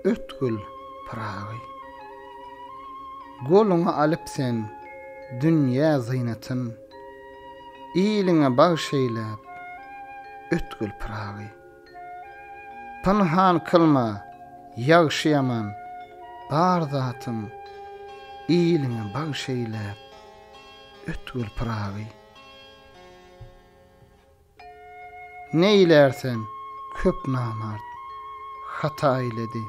ötkül pıragy. Goluňa alyp sen dünýä zynatyn, iliňe bagşeýläp ötkül pıragy. Pynhan kılma, ýagşyaman, bar zatym, iliňe bagşeýläp ötkül pıragy. Neýlersen köp namart hata eyledi.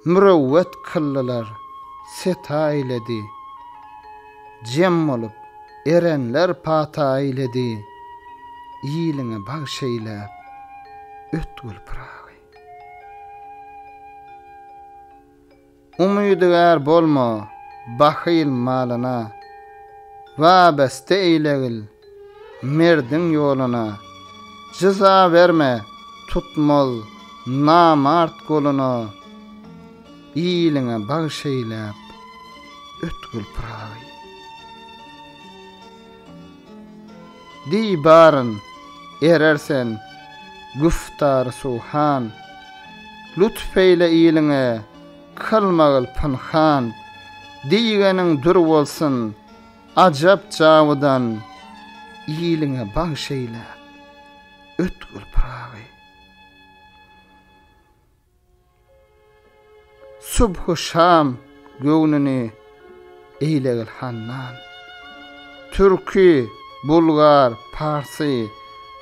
Mürewwet kıllylar seta eyledi. Jem bolup erenler pata eyledi. Iliňe bagşeýläp ötkül pıragy. Umydygar bolma bahyl malyna, wabeste eýlegil merdin ýoluna. Cıza verme tutmaz namart goluna, iliňe bagşeýläp ötkül pıragy. Dibarın erersen güftar suhan, lütfeyle iliňe kılmagyl pynhan, diýgeniň dur bolsun ajap jawdan, iliňe bagşeýläp ötkül pıragy. Subhu şam göwnüni eýlegil hannan, türkü, bulgar, parsy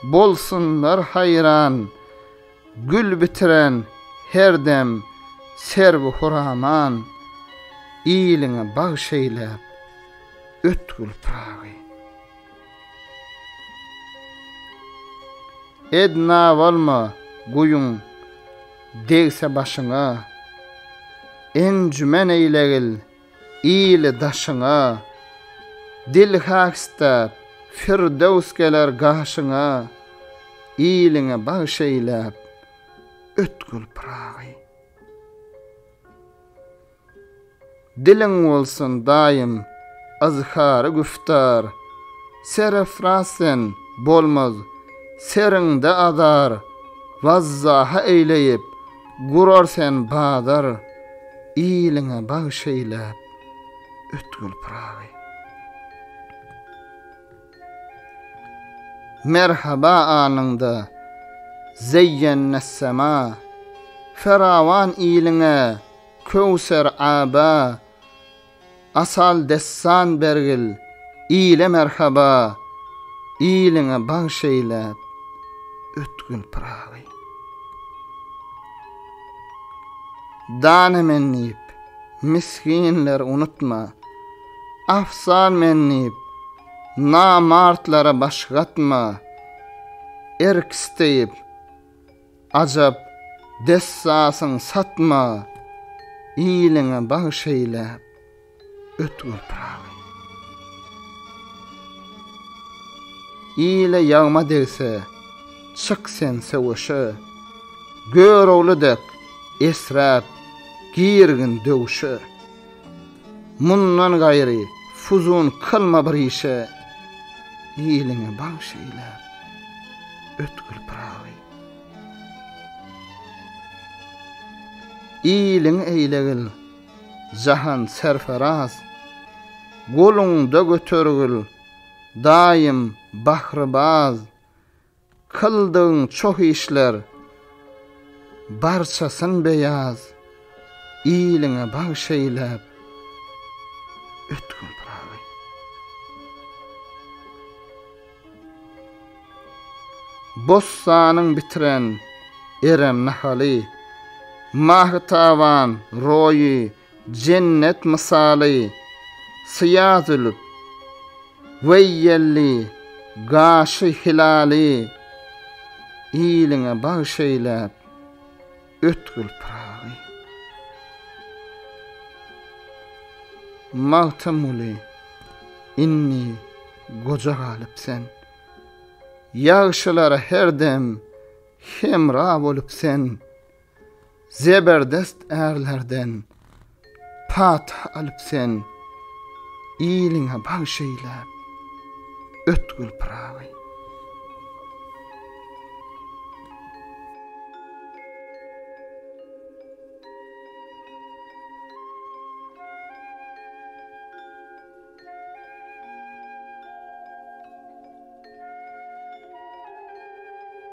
bolsunlar hayran, gül bitiren herdem serbi huraman, iliňe bagşeýläp ötkül pıragy. Edna bolma guyun degse başyňa, encümen eýlegil ýyly daşyňa, dil haksta firdews geler gaşyňa, ýylyňe bagşeýläp ötkül pıragy. Diliň bolsun daýym azhary güftar, serefrasen bolmaz seriňde azar, wazzaha eýleyip gurar sen badar, ýylyňe bagşeýläp ötkül pıragy. Merhaba anynda zeyyennes sema, ferawan ýylyňe köwser aba, asal dessan bergil ýyle merhaba, ýylyňe bagşeýläp ötkül pıragy. Dana mennip miskinler unutma, afsan mennip namartlara başgatma, erkisteyip ajap dessasyň satma, ýylyňe bagşeýläp ötkül pıragy. Ýyle ýagma degse çık sen sewşe, görowludek esrap girgin döwşe, mundan gaýry fuzun kılma bir işe, ýylyňe bagşeýläp ötkül pıragy. Ýylyň eýlegil jahan serferaz, goluňda götergil daýym bahrbaz, kıldyň çok işler barçasyn beyaz, ýylyňe bagşeýläp ötkül pıragy. Bossanyň bitiren erem nahaly, mahtavan roýy cennet misaly, syýazlyp weýelli gaşy hilali, ýylyňe bagşeýläp ötkül pıragy. Mahtamuli inni goja galyp sen, ýagşylara herdem hemra bolup sen, zeberdest erlerden pat alyp sen, ýylyňe bagşeýläp ötkül pıragy.